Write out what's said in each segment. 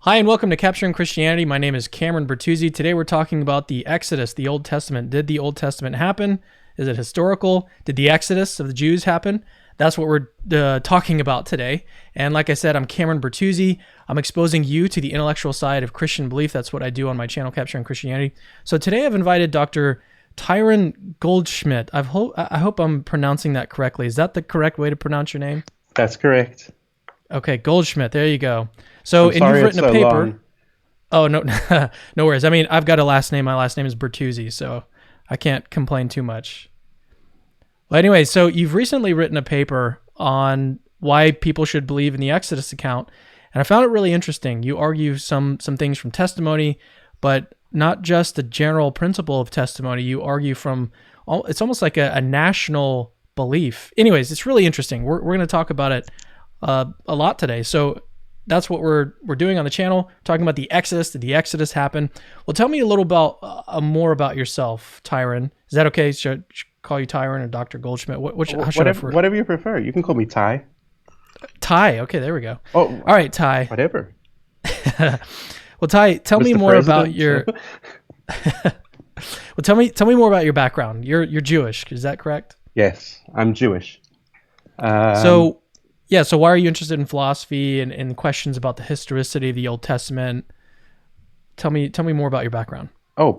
Hi, and welcome to Capturing Christianity. My name is Cameron Bertuzzi. Today we're talking about the Exodus, the Old Testament. Did the Old Testament happen? Is it historical? Did the Exodus of the Jews happen? That's what we're talking about today. And like I said, I'm Cameron Bertuzzi. I'm exposing you to the intellectual side of Christian belief. That's what I do on my channel, Capturing Christianity. So today I've invited Dr. Tyron Goldschmidt. I hope I'm pronouncing that correctly. Is that the correct way to pronounce your name? That's correct. Okay, Goldschmidt. There you go. So, I'm sorry you've written it's a so paper. long. Oh, no, no worries. I mean, I've got a last name. My last name is Bertuzzi, so I can't complain too much. Well, anyway, so you've recently written a paper on why people should believe in the Exodus account, and I found it really interesting. You argue some things from testimony, but not just the general principle of testimony. You argue from, it's almost like a national belief. Anyways, it's really interesting. We're going to talk about it a lot today. So that's what we're doing on the channel, talking about the Exodus. Did the Exodus happen? Well, tell me a little about more about yourself, Tyron. Is that okay? Should I call you Tyron or Dr. Goldschmidt? Whatever you prefer. You can call me Ty. Ty. Okay, there we go. Oh, all right, Ty. Whatever. Well, Ty, tell me Mr. more about President. your. Well, tell me more about your background. You're Jewish, is that correct? Yes, I'm Jewish. So why are you interested in philosophy and questions about the historicity of the Old Testament? Tell me more about your background. I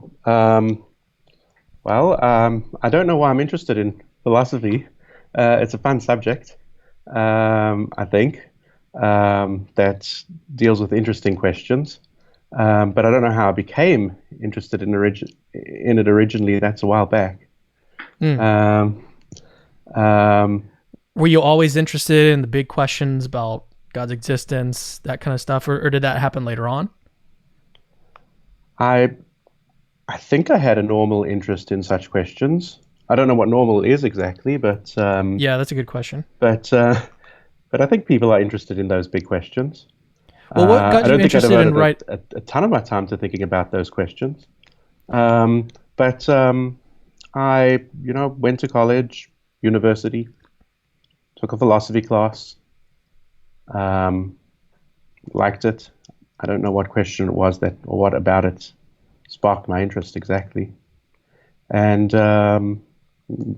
don't know why I'm interested in philosophy. It's a fun subject, I think, that deals with interesting questions. But I don't know how I became interested in it originally. That's a while back. Were you always interested in the big questions about God's existence, that kind of stuff, or did that happen later on? I think I had a normal interest in such questions. I don't know what normal is exactly, but yeah, that's a good question. But I think people are interested in those big questions. Well, what got you interested in a ton of my time to thinking about those questions. I went to college, university, took a philosophy class, liked it. I don't know what question it was or what about it sparked my interest exactly. And the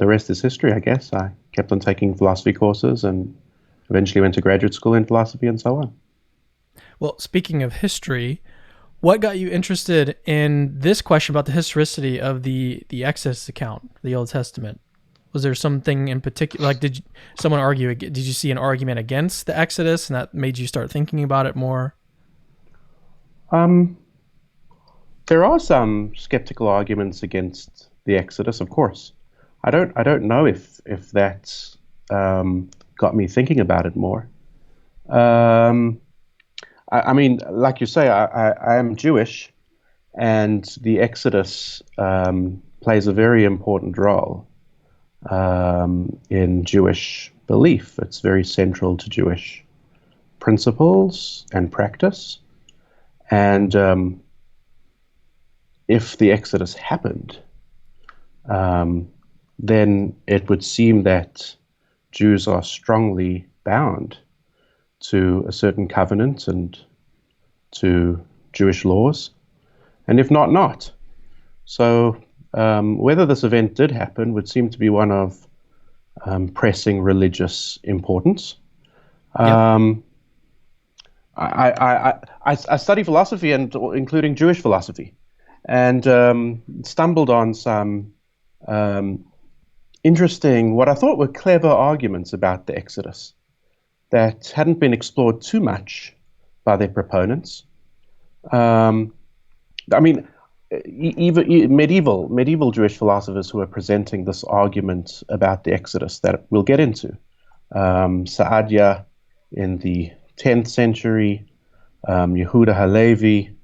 rest is history, I guess. I kept on taking philosophy courses and eventually went to graduate school in philosophy and so on. Well, speaking of history, what got you interested in this question about the historicity of the Exodus account, the Old Testament? Was there something in particular, like did you see an argument against the Exodus and that made you start thinking about it more? There are some skeptical arguments against the Exodus, of course. I don't know if that's got me thinking about it more. I mean, like you say, I am Jewish, and the Exodus plays a very important role in Jewish belief. It's very central to Jewish principles and practice. And if the Exodus happened, then it would seem that Jews are strongly bound to a certain covenant and to Jewish laws, and if not. So whether this event did happen would seem to be one of pressing religious importance. Yep. I study philosophy, and including Jewish philosophy, and stumbled on some interesting, what I thought were clever arguments about the Exodus that hadn't been explored too much by their proponents. I mean, even medieval Jewish philosophers who are presenting this argument about the Exodus that we'll get into. Saadia in the 10th century, Yehuda Halevi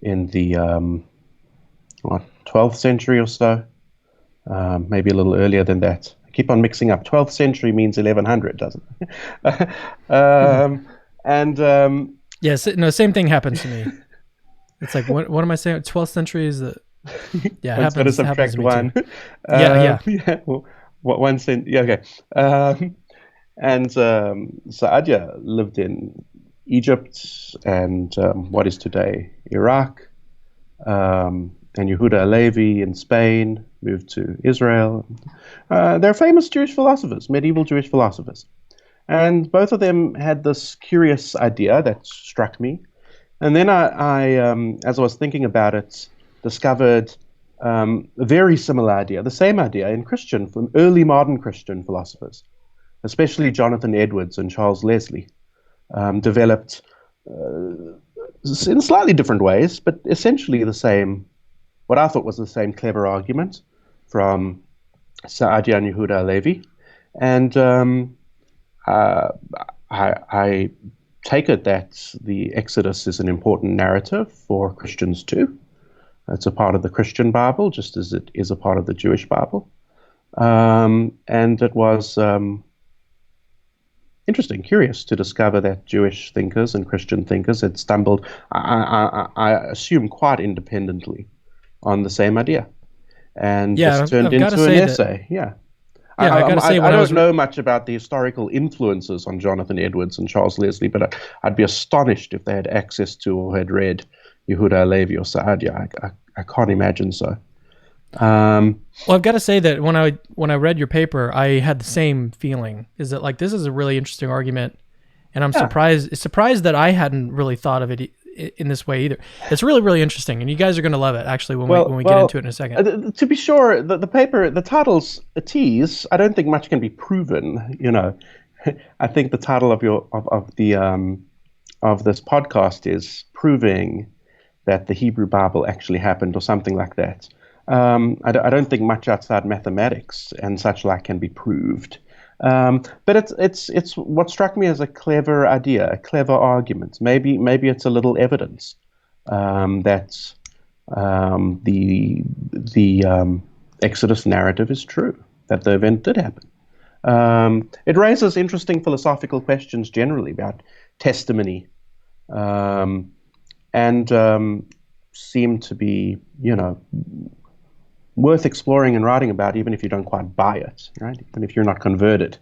in the 12th century or so, maybe a little earlier than that. I keep on mixing up. 12th century means 1100, doesn't it? Yes, no, same thing happens to me. It's like, what am I saying? 12th century is the... Yeah, it happens, to subtract one. Yeah. Well, what 1 cent? Yeah, okay. And Saadia lived in Egypt and what is today Iraq, and Yehuda Halevi in Spain moved to Israel. They're famous Jewish philosophers, medieval Jewish philosophers. And both of them had this curious idea that struck me. And then I as I was thinking about it, discovered a very similar idea, the same idea in from early modern Christian philosophers, especially Jonathan Edwards and Charles Leslie, developed in slightly different ways, but essentially the same, what I thought was the same clever argument from Saadia and Yehuda Halevi. And I take it that the Exodus is an important narrative for Christians too. It's a part of the Christian Bible, just as it is a part of the Jewish Bible. And it was interesting, curious to discover that Jewish thinkers and Christian thinkers had stumbled, I assume, quite independently on the same idea. And this turned into an essay. I don't know much about the historical influences on Jonathan Edwards and Charles Leslie, but I'd be astonished if they had access to or had read Yehuda Halevi or Saadia. I can't imagine so. Well, I've got to say that when I read your paper, I had the same feeling. Is that like this is a really interesting argument, and I'm surprised that I hadn't really thought of it in this way either. It's really, really interesting, and you guys are going to love it actually when we get into it in a second. To be sure, the paper, the title's a tease. I don't think much can be proven. You know, I think the title of this podcast is proving that the Hebrew Bible actually happened, or something like that. I don't think much outside mathematics and such like can be proved. But it's what struck me as a clever idea, a clever argument. Maybe it's a little evidence that the Exodus narrative is true, that the event did happen. It raises interesting philosophical questions generally about testimony, and seem to be, worth exploring and writing about, even if you don't quite buy it, right? Even if you're not converted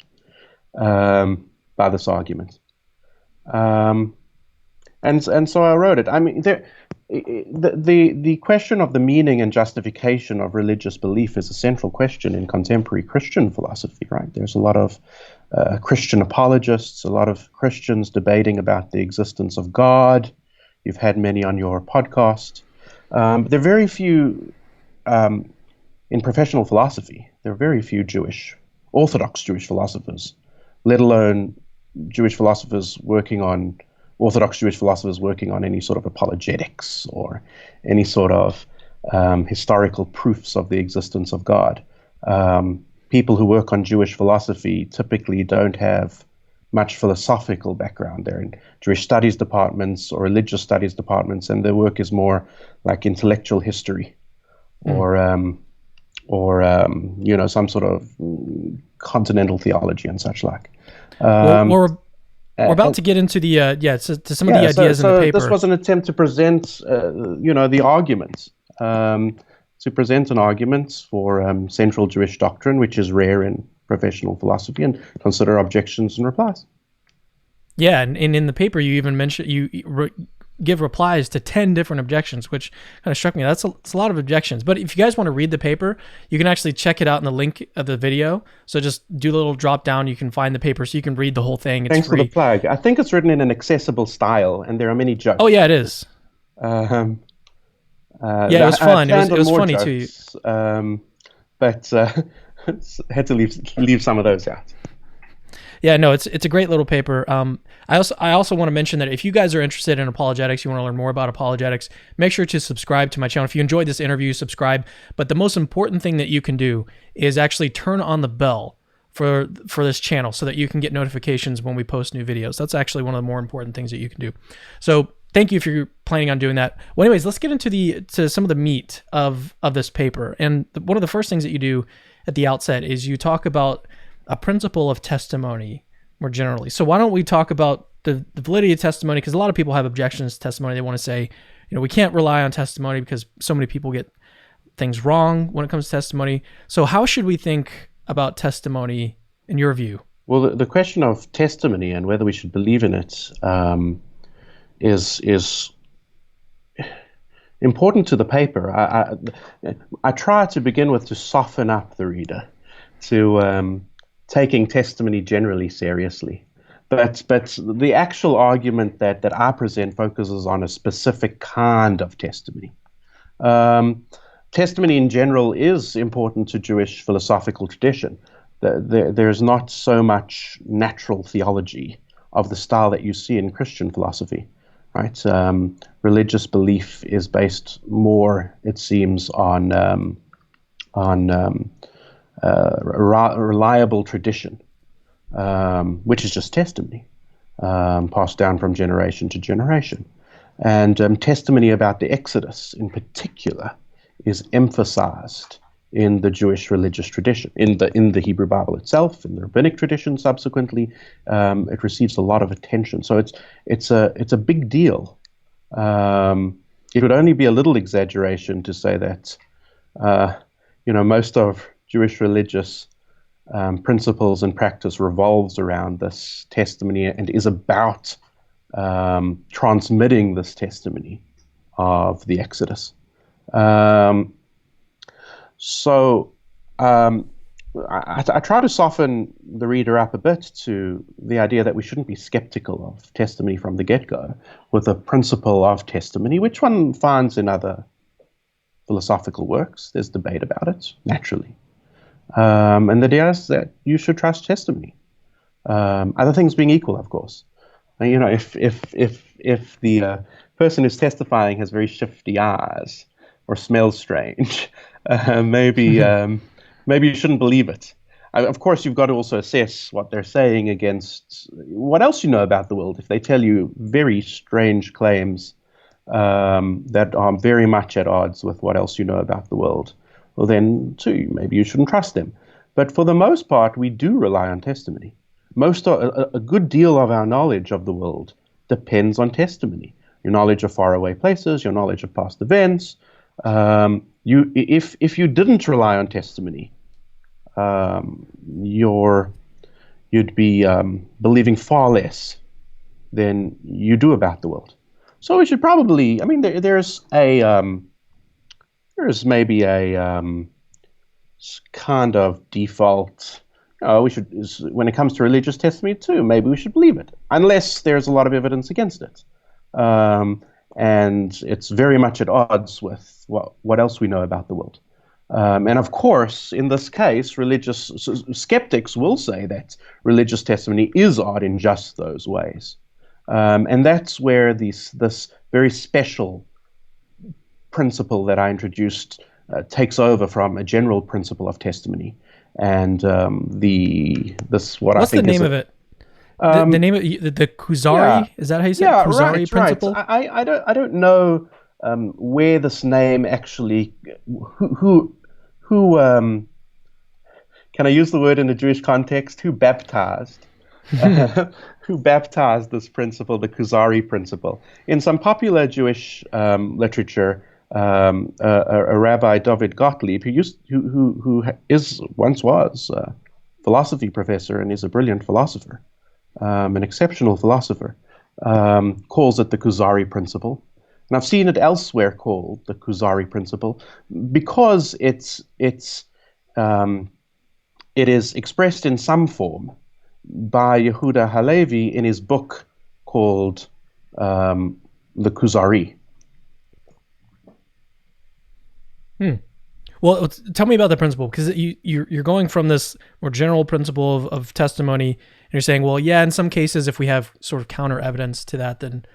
by this argument. And so I wrote it. I mean, the question of the meaning and justification of religious belief is a central question in contemporary Christian philosophy, right? There's a lot of Christian apologists, a lot of Christians debating about the existence of God. You've had many on your podcast. There are very few, in professional philosophy, there are very few Orthodox Jewish philosophers, let alone Orthodox Jewish philosophers working on any sort of apologetics or any sort of historical proofs of the existence of God. People who work on Jewish philosophy typically don't have much philosophical background. They're in Jewish studies departments or religious studies departments, and their work is more like intellectual history or some sort of continental theology and such like. We're about to get into the to some of the ideas in the paper. This was an attempt to present the arguments, to present an argument for central Jewish doctrine, which is rare in professional philosophy, and consider objections and replies. Yeah, and in the paper you even mention give replies to 10 different objections, which kind of struck me. That's a lot of objections. But if you guys want to read the paper, you can actually check it out in the link of the video. So just do a little drop down. You can find the paper so you can read the whole thing. It's Thanks free. For the plug. I think it's written in an accessible style, and there are many jokes. Oh yeah, it is. It was fun. It was funny jokes, too. But had to leave some of those out. Yeah, no, it's a great little paper. I also want to mention that if you guys are interested in apologetics, you want to learn more about apologetics, make sure to subscribe to my channel. If you enjoyed this interview, subscribe. But the most important thing that you can do is actually turn on the bell for this channel so that you can get notifications when we post new videos. That's actually one of the more important things that you can do. So thank you if you're planning on doing that. Well, anyways, let's get into some of the meat of this paper. And one of the first things that you do at the outset is you talk about a principle of testimony more generally. So why don't we talk about the validity of testimony? Because a lot of people have objections to testimony. They want to say, we can't rely on testimony because so many people get things wrong when it comes to testimony. So how should we think about testimony in your view? Well, the question of testimony and whether we should believe in it is important to the paper. I try to begin with to soften up the reader to taking testimony generally seriously. But the actual argument that I present focuses on a specific kind of testimony. Testimony in general is important to Jewish philosophical tradition. There's not so much natural theology of the style that you see in Christian philosophy, right? Religious belief is based more, it seems, on reliable tradition, which is just testimony, passed down from generation to generation. And testimony about the Exodus in particular is emphasized in the Jewish religious tradition, in the Hebrew Bible itself, in the rabbinic tradition subsequently. It receives a lot of attention. So it's a big deal. It would only be a little exaggeration to say that most of Jewish religious principles and practice revolves around this testimony and is about transmitting this testimony of the Exodus. So I try to soften the reader up a bit to the idea that we shouldn't be skeptical of testimony from the get-go, with a principle of testimony, which one finds in other philosophical works. There's debate about it, naturally. And the idea is that you should trust testimony. Other things being equal, of course. If the person who's testifying has very shifty eyes or smells strange, maybe you shouldn't believe it. Of course, you've got to also assess what they're saying against what else you know about the world. If they tell you very strange claims that are very much at odds with what else you know about the world, well, then, too, maybe you shouldn't trust them. But for the most part, we do rely on testimony. A good deal of our knowledge of the world depends on testimony. Your knowledge of faraway places, your knowledge of past events. If you didn't rely on testimony, you'd be believing far less than you do about the world. So we should probably, there's maybe a kind of default. We should, when it comes to religious testimony too, maybe we should believe it, unless there's a lot of evidence against it. And it's very much at odds with what else we know about the world. And of course, in this case, religious skeptics will say that religious testimony is odd in just those ways. And that's where this very special principle that I introduced takes over from a general principle of testimony. And what's the name of it? The name of the Kuzari, is that how you say it? Kuzari principle? Right. I don't know where this name actually who can I use the word in a Jewish context? Who baptized this principle, the Kuzari principle? In some popular Jewish literature, a Rabbi David Gottlieb, who once was a philosophy professor and is a brilliant philosopher, an exceptional philosopher, calls it the Kuzari principle. And I've seen it elsewhere called the Kuzari principle because it is expressed in some form by Yehuda Halevi in his book called the Kuzari. Well, tell me about the principle, because you're going from this more general principle of testimony, and you're saying, well, yeah, in some cases, if we have sort of counter evidence to that, then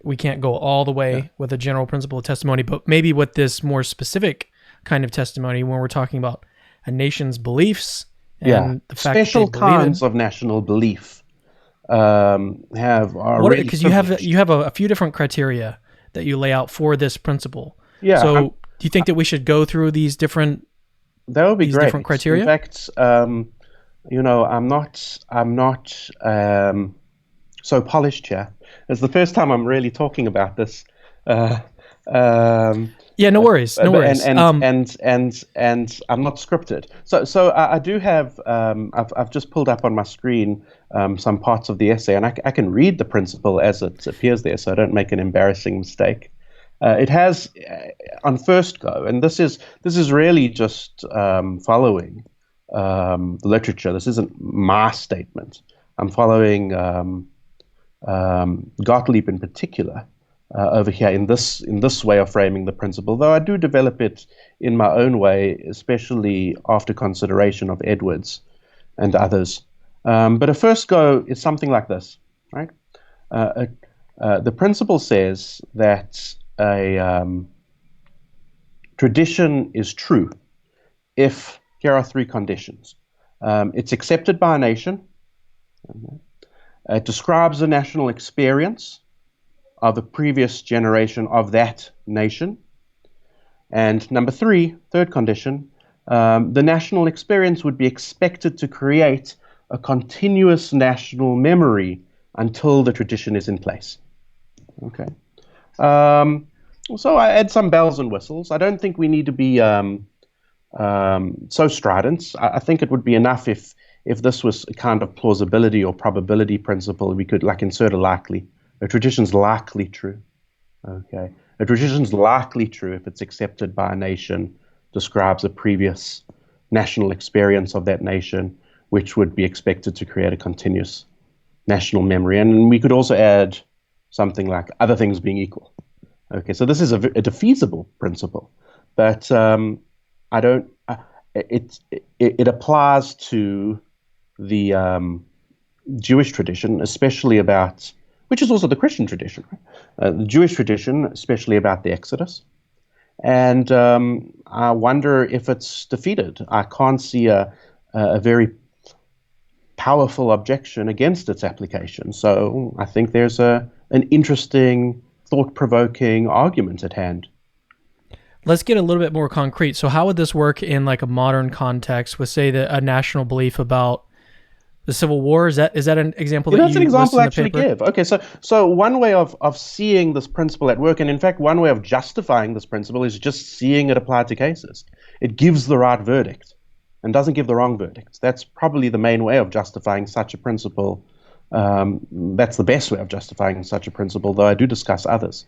we can't go all the way with a general principle of testimony. But maybe with this more specific kind of testimony, when we're talking about a nation's beliefs and the fact special that they believe kinds of national belief because you have a few different criteria that you lay out for this principle. Yeah. So do you think that we should go through these different? That would be great. Different criteria. In fact, I'm not so polished here. It's the first time I'm really talking about this. Yeah, no worries. No worries. And I'm not scripted. So I do have. I've just pulled up on my screen some parts of the essay, and I can read the principle as it appears there, so I don't make an embarrassing mistake. It has, on first go, and this is really just following the literature. This isn't my statement. I'm following Gottlieb in particular over here in this way of framing the principle, though I do develop it in my own way, especially after consideration of Edwards and others. But a first go is something like this, right? The principle says that a tradition is true if here are three conditions. It's accepted by a nation. It describes the national experience of the previous generation of that nation. And number three, third condition, the national experience would be expected to create a continuous national memory until the tradition is in place. Okay. So I add some bells and whistles. I don't think we need to be so strident. I think it would be enough if this was a kind of plausibility or probability principle. We could like insert a likely. A tradition's likely true. Okay. A tradition's likely true if it's accepted by a nation, describes a previous national experience of that nation, which would be expected to create a continuous national memory. And we could also add something like other things being equal. Okay, so this is a defeasible principle, but it applies to the Jewish tradition, especially about, which is also the Christian tradition, right? The Jewish tradition, especially about the Exodus. And I wonder if it's defeated. I can't see a very powerful objection against its application. So I think there's an interesting, thought-provoking argument at hand. Let's get a little bit more concrete. So how would this work in like a modern context with, say, a national belief about the Civil War? Is that an example that that's you an example list in the actually paper? give. Okay, so one way of seeing this principle at work, and in fact one way of justifying this principle, is just seeing it applied to cases. It gives the right verdict and doesn't give the wrong verdict. That's probably the main way of justifying such a principle. That's the best way of justifying such a principle, though I do discuss others.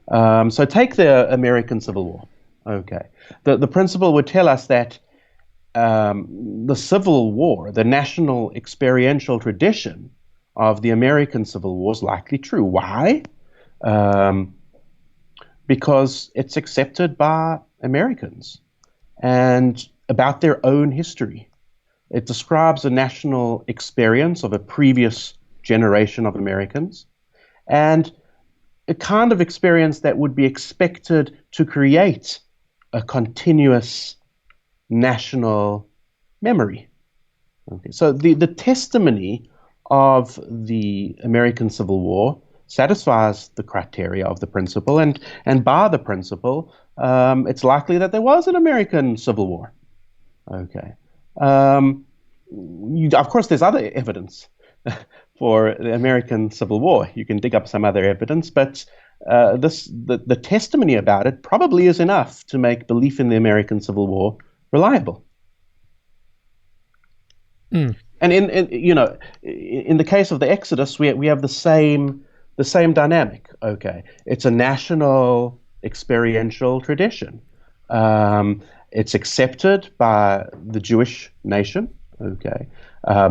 So take the American Civil War. Okay, the principle would tell us that the Civil War, the national experiential tradition of the American Civil War, is likely true. Why? Because it's accepted by Americans and about their own history. It describes a national experience of a previous generation of Americans and a kind of experience that would be expected to create a continuous national memory. Okay, so the testimony of the American Civil War satisfies the criteria of the principle, and by the principle, it's likely that there was an American Civil War. Okay. Of course, there's other evidence for the American Civil War. You can dig up some other evidence, but the testimony about it probably is enough to make belief in the American Civil War reliable. And in the case of the Exodus, we have the same dynamic. Okay, it's a national experiential tradition. It's accepted by the Jewish nation. Okay,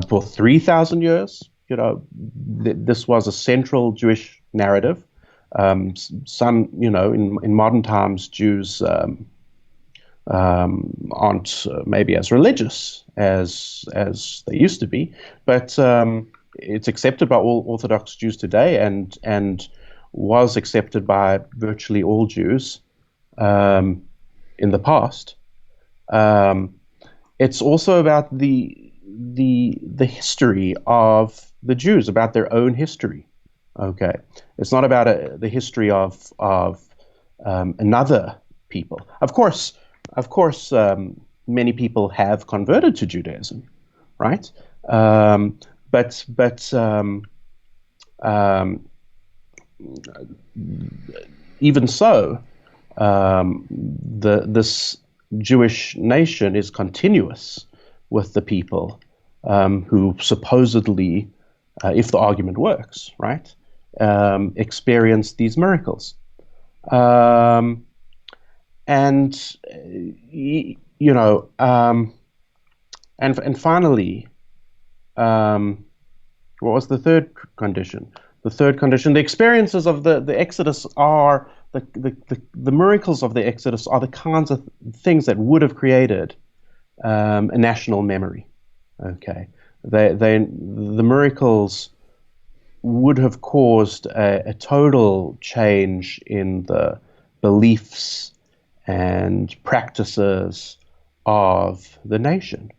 for 3,000 years, this was a central Jewish narrative. Some, in modern times, Jews aren't maybe as religious as they used to be, but it's accepted by all Orthodox Jews today, and was accepted by virtually all Jews in the past. It's also about the history of the Jews, about their own history. Okay, it's not about the history of another people. Of course, many people have converted to Judaism, right? But even so, this Jewish nation is continuous with the people who supposedly if the argument works, right, experienced these miracles. And, and finally, what was the third condition? The third condition, the experiences of the Exodus are, the miracles of the Exodus are the kinds of things that would have created a national memory. Okay, the miracles would have caused a total change in the beliefs and practices of the nation.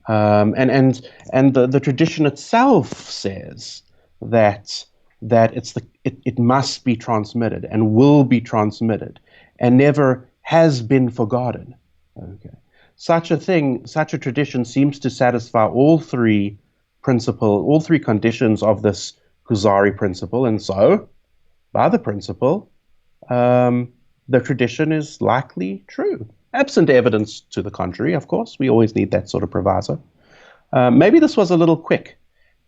And the tradition itself says that it must be transmitted and will be transmitted and never has been forgotten. Okay. Such a tradition seems to satisfy all three conditions of this Kuzari principle, and so, by the principle, the tradition is likely true. Absent evidence to the contrary, of course. We always need that sort of proviso. Maybe this was a little quick,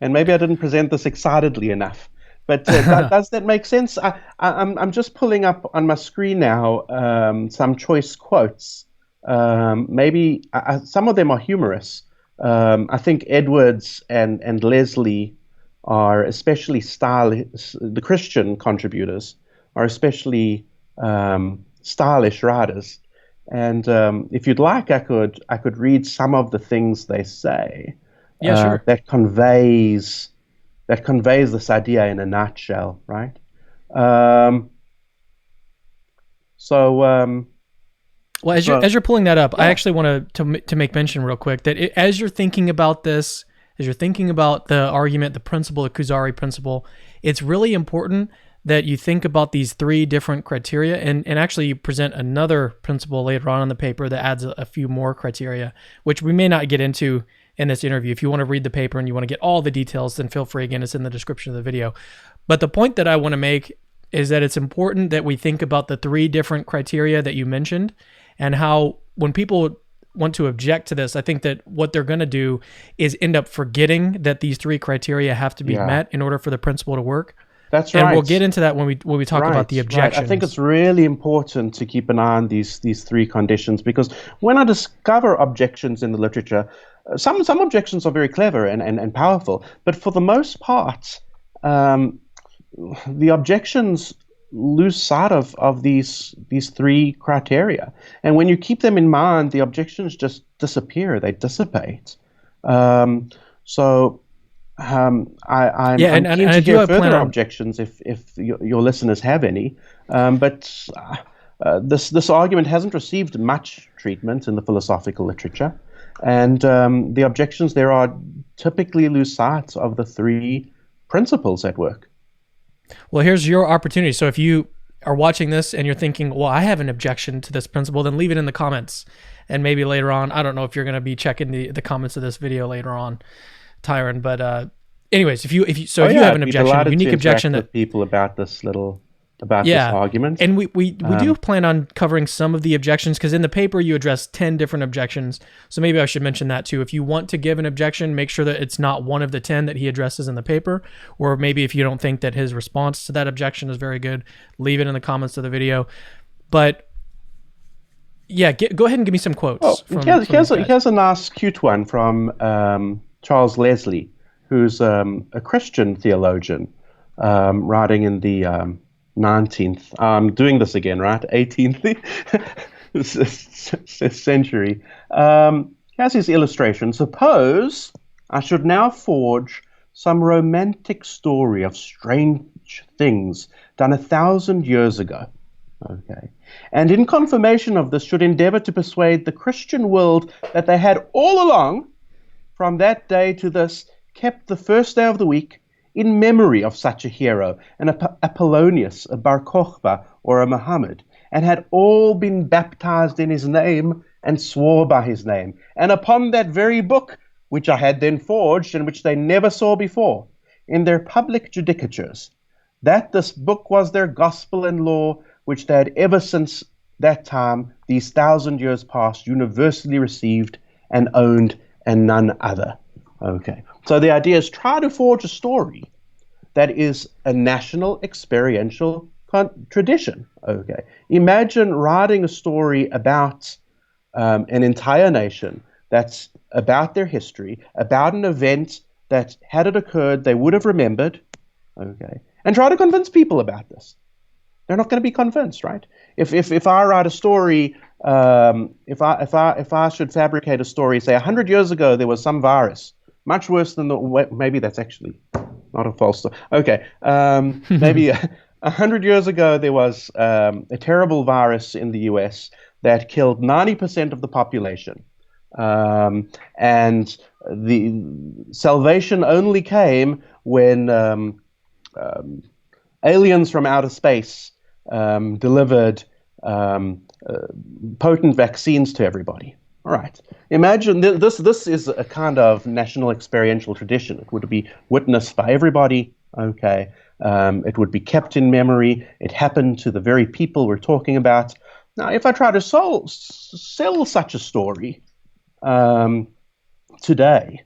and maybe I didn't present this excitedly enough. But does that make sense? I'm just pulling up on my screen now some choice quotes. Maybe some of them are humorous. I think Edwards and Leslie are especially stylish. The Christian contributors are especially stylish writers. And if you'd like, I could read some of the things they say. Yeah, sure. That conveys this idea in a nutshell, right? Well, as you're pulling that up, yeah. I actually want to make mention real quick that as you're thinking about this, as you're thinking about the argument, the principle, the Kuzari principle, it's really important that you think about these three different criteria, and actually you present another principle later on in the paper that adds a few more criteria, which we may not get into in this interview. If you want to read the paper and you want to get all the details, then feel free. Again, it's in the description of the video. But the point that I want to make is that it's important that we think about the three different criteria that you mentioned, and how when people want to object to this, I think that what they're going to do is end up forgetting that these three criteria have to be met in order for the principle to work. That's right. And we'll get into that when we talk about the objections. Right. I think it's really important to keep an eye on these three conditions, because when I discover objections in the literature, some objections are very clever and powerful, but for the most part, the objections lose sight of these three criteria. And when you keep them in mind, the objections just disappear, they dissipate. I'm keen to hear further objections if your listeners have any. But this argument hasn't received much treatment in the philosophical literature, and the objections there are typically lose sight of the three principles at work. Well, here's your opportunity. So if you are watching this and you're thinking, well, I have an objection to this principle, then leave it in the comments. And maybe later on, I don't know if you're going to be checking the comments of this video later on, Tyron, but anyways, if you have an objection, unique objection that people about this argument, and we do plan on covering some of the objections, because in the paper you address 10 different objections, so maybe I should mention that too. If you want to give an objection, make sure that it's not one of the 10 that he addresses in the paper, or maybe if you don't think that his response to that objection is very good, leave it in the comments of the video. But yeah, go ahead and give me some quotes. Here's a nice, cute one from Charles Leslie, who's a Christian theologian, writing in the 19th, I'm doing this again, right? 18th century. Here's his illustration. Suppose I should now forge some romantic story of strange things done 1,000 years ago. Okay. And in confirmation of this, should endeavor to persuade the Christian world that they had all along, from that day to this, kept the first day of the week in memory of such a hero, an Apollonius, a Bar Kokhba, or a Muhammad, and had all been baptized in his name and swore by his name, and upon that very book which I had then forged, and which they never saw before, in their public judicatures, that this book was their gospel and law, which they had ever since that time, these 1,000 years past, universally received and owned, and none other. Okay. So the idea is try to forge a story that is a national experiential tradition. Okay. Imagine writing a story about an entire nation that's about their history, about an event that, had it occurred, they would have remembered. Okay. And try to convince people about this. They're not going to be convinced, right? If I write a story, if I should fabricate a story, say 100 years ago there was some virus, much worse than maybe that's actually not a false story. Okay, maybe 100 years ago there was a terrible virus in the U.S. that killed 90% of the population, and the salvation only came when aliens from outer space delivered potent vaccines to everybody. All right. Imagine this is a kind of national experiential tradition. It would be witnessed by everybody. Okay. It would be kept in memory. It happened to the very people we're talking about. Now, if I try to sell such a story today,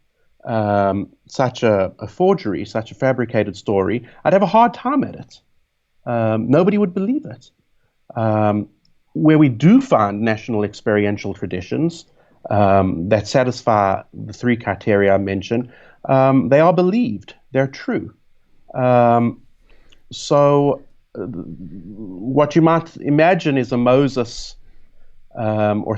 such a forgery, such a fabricated story, I'd have a hard time at it. Nobody would believe it. Where we do find national experiential traditions that satisfy the three criteria I mentioned, they are believed. They're true. So what you might imagine is a Moses or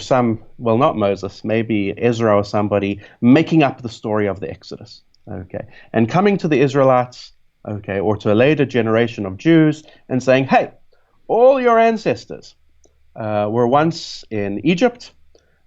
not Moses, maybe Ezra or somebody making up the story of the Exodus. Okay, and coming to the Israelites, okay, or to a later generation of Jews and saying, hey, all your ancestors were once in Egypt.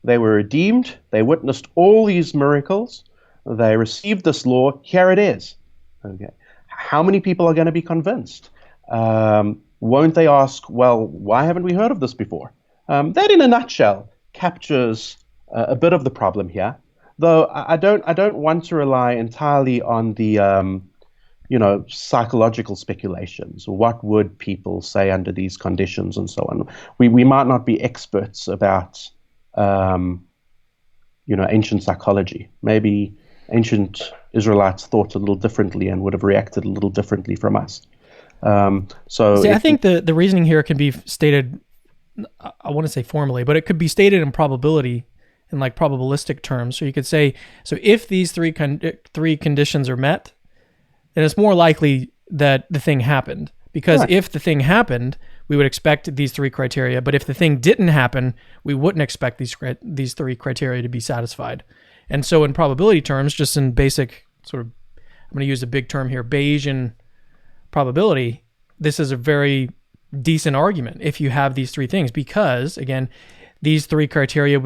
They were redeemed. They witnessed all these miracles. They received this law. Here it is. Okay. How many people are going to be convinced? Won't they ask, well, why haven't we heard of this before? That, in a nutshell, captures a bit of the problem here. Though I don't want to rely entirely on the psychological speculations. What would people say under these conditions and so on? We might not be experts about, ancient psychology. Maybe ancient Israelites thought a little differently and would have reacted a little differently from us. I think the reasoning here can be stated, I want to say formally, but it could be stated in probability, in like probabilistic terms. So you could say, so if these three conditions are met, then it's more likely that the thing happened. Because if the thing happened, we would expect these three criteria. But if the thing didn't happen, we wouldn't expect these three criteria to be satisfied. And so in probability terms, just in basic sort of, I'm going to use a big term here, Bayesian probability, this is a very decent argument if you have these three things. Because, again, these three criteria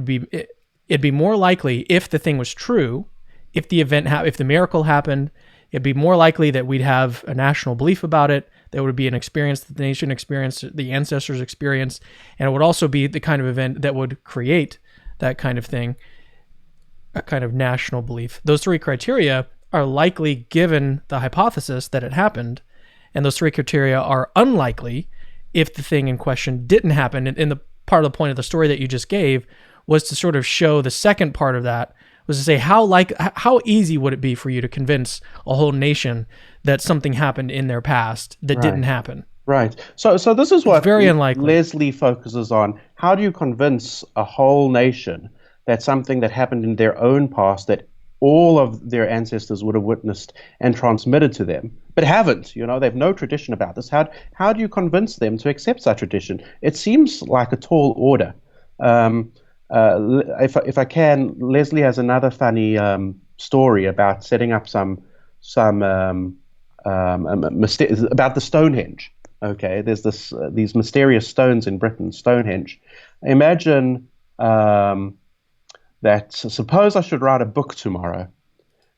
it'd be more likely if the thing was true, if the event if the miracle happened, it'd be more likely that we'd have a national belief about it. There would be an experience that the nation experienced, the ancestors experienced, and it would also be the kind of event that would create that kind of thing, a kind of national belief. Those three criteria are likely given the hypothesis that it happened, and those three criteria are unlikely if the thing in question didn't happen. And the part of the point of the story that you just gave was to sort of show the second part of that, was to say how easy would it be for you to convince a whole nation that something happened in their past that didn't happen? Right. So this is what very unlikely. Leslie focuses on. How do you convince a whole nation that something that happened in their own past that all of their ancestors would have witnessed and transmitted to them, but haven't? They have no tradition about this. How do you convince them to accept such tradition? It seems like a tall order. If I can, Leslie has another funny story about setting up some about the Stonehenge. Okay, there's these mysterious stones in Britain, Stonehenge. Imagine that. Suppose I should write a book tomorrow,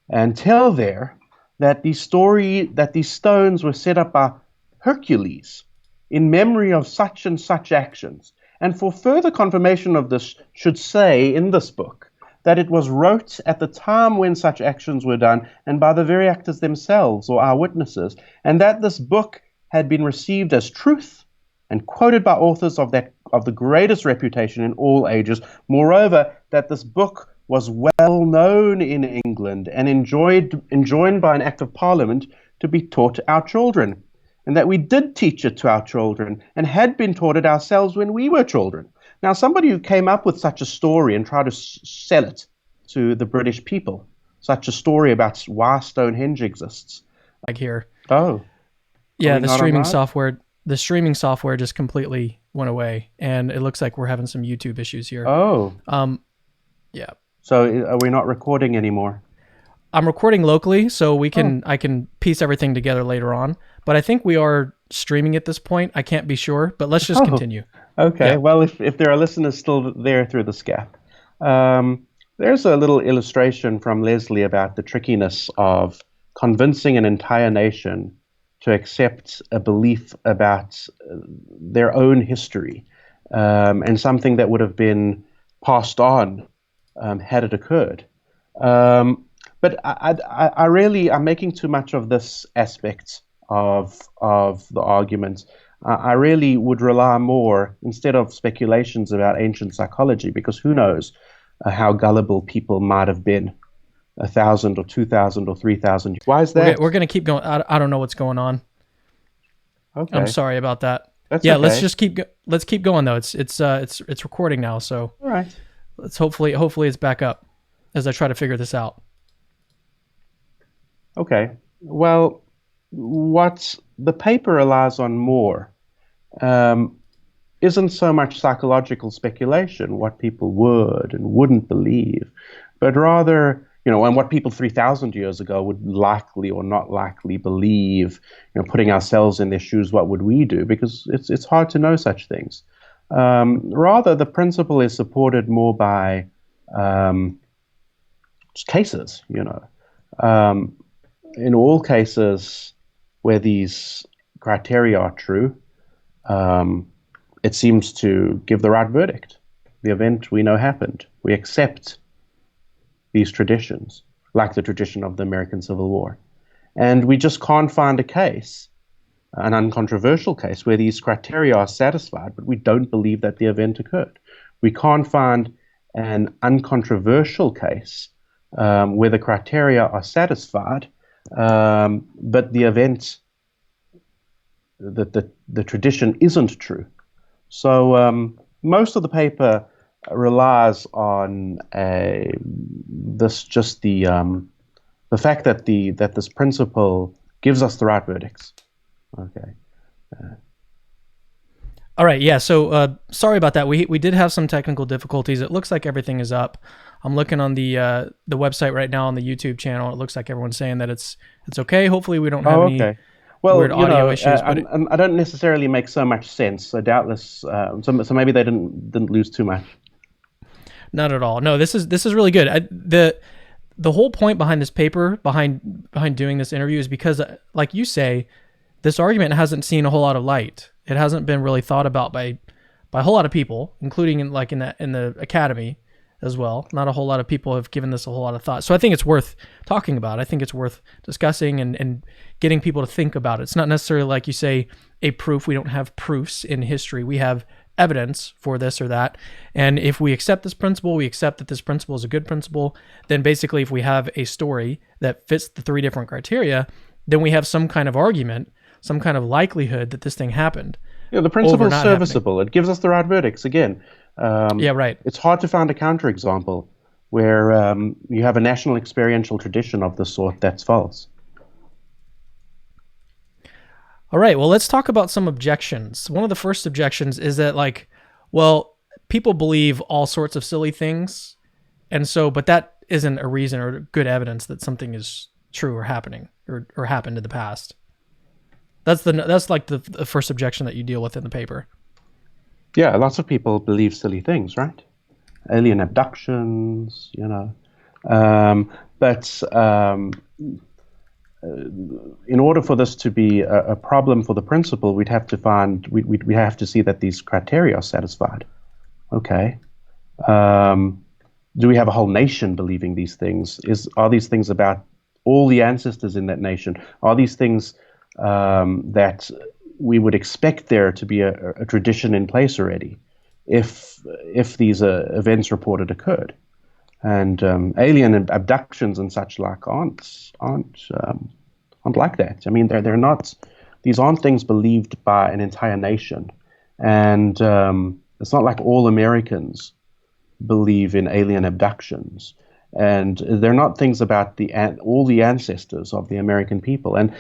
and tell there that these stones were set up by Hercules in memory of such and such actions. And for further confirmation of this, should say in this book that it was wrote at the time when such actions were done and by the very actors themselves or eyewitnesses, and that this book had been received as truth and quoted by authors of the greatest reputation in all ages. Moreover, that this book was well known in England and enjoined by an act of parliament to be taught to our children, and that we did teach it to our children and had been taught it ourselves when we were children. Now, somebody who came up with such a story and tried to sell it to the British people, such a story about why Stonehenge exists. Like here. Oh. Yeah, the streaming software just completely went away, and it looks like we're having some YouTube issues here. Oh. Yeah. So are we not recording anymore? I'm recording locally, so I can piece everything together later on. But I think we are streaming at this point. I can't be sure, but let's just continue. Okay. Yeah. Well, if there are listeners still there through the SCAP, there's a little illustration from Leslie about the trickiness of convincing an entire nation to accept a belief about their own history, and something that would have been passed on had it occurred. But I'm making too much of this aspect of the argument. I really would rely more, instead of speculations about ancient psychology, because who knows how gullible people might have been 1,000 or 2,000 or 3,000. Why is that? We're going to keep going. I don't know what's going on. Okay. I'm sorry about that. That's yeah, okay. let's keep going though. It's recording now, so all right. Let's hopefully it's back up as I try to figure this out. Okay. Well, what the paper relies on more isn't so much psychological speculation, what people would and wouldn't believe, but rather, and what people 3,000 years ago would likely or not likely believe, putting ourselves in their shoes, what would we do? Because it's hard to know such things. Rather, the principle is supported more by cases, in all cases where these criteria are true, it seems to give the right verdict. The event we know happened. We accept these traditions, like the tradition of the American Civil War. And we just can't find a case, an uncontroversial case, where these criteria are satisfied, but we don't believe that the event occurred. We can't find an uncontroversial case where the criteria are satisfied, but the event, the tradition isn't true. So most of the paper relies on the fact that this principle gives us the right verdicts. Okay. All right. Yeah. So sorry about that. We did have some technical difficulties. It looks like everything is up. I'm looking on the website right now on the YouTube channel. It looks like everyone's saying that it's okay. Hopefully we don't have any weird audio issues. But I don't necessarily make so much sense. So doubtless, so maybe they didn't lose too much. Not at all. No, this is really good. The whole point behind this paper, behind doing this interview, is because, like you say, this argument hasn't seen a whole lot of light. It hasn't been really thought about by a whole lot of people, including in the academy as well. Not a whole lot of people have given this a whole lot of thought. So I think it's worth talking about. I think it's worth discussing and getting people to think about it. It's not necessarily, like you say, a proof. We don't have proofs in history. We have evidence for this or that. And if we accept this principle, we accept that this principle is a good principle, then basically if we have a story that fits the three different criteria, then we have some kind of argument, some kind of likelihood that this thing happened. Yeah, the principle is serviceable. Happening. It gives us the right verdicts. Again, yeah, right. It's hard to find a counterexample where you have a national experiential tradition of the sort that's false. All right, well, let's talk about some objections. One of the first objections is that, people believe all sorts of silly things, and so, but that isn't a reason or good evidence that something is true or happening or happened in the past. That's the first objection that you deal with in the paper. Yeah, lots of people believe silly things, right? Alien abductions, but in order for this to be a problem for the principle, we'd have to see that these criteria are satisfied. Okay. Do we have a whole nation believing these things? Are these things about all the ancestors in that nation? Are these things that we would expect there to be a tradition in place already if these events reported occurred? and alien abductions and such like aren't like that. I mean, they're not. These aren't things believed by an entire nation, and it's not like all Americans believe in alien abductions, and they're not things about all the ancestors of the American people, and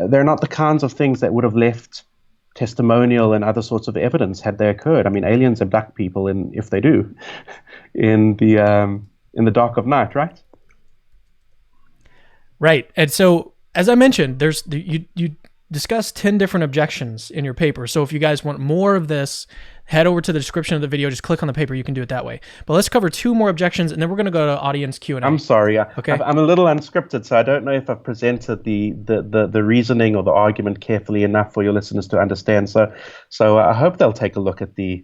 they're not the kinds of things that would have left testimonial and other sorts of evidence had they occurred. I mean, aliens abduct people, if they do, in the dark of night, right? Right. And so, as I mentioned, you discussed 10 different objections in your paper. So if you guys want more of this, head over to the description of the video. Just click on the paper. You can do it that way. But let's cover 2 more objections, and then we're going to go to audience Q&A. I'm sorry. Okay. I'm a little unscripted, so I don't know if I've presented the reasoning or the argument carefully enough for your listeners to understand. So I hope they'll take a look at the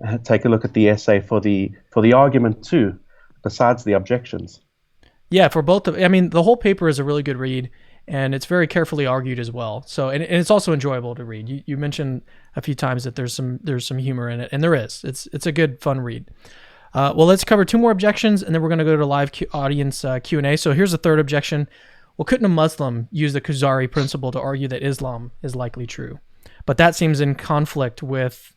essay for the argument too, besides the objections. Yeah, for both I mean, the whole paper is a really good read, and it's very carefully argued as well. So, and it's also enjoyable to read. You mentioned a few times that there's some humor in it, and there is. It's a good, fun read. Well, let's cover 2 more objections, and then we're going to go to live audience Q&A. So here's the third objection. Well, couldn't a Muslim use the Kuzari principle to argue that Islam is likely true? But that seems in conflict with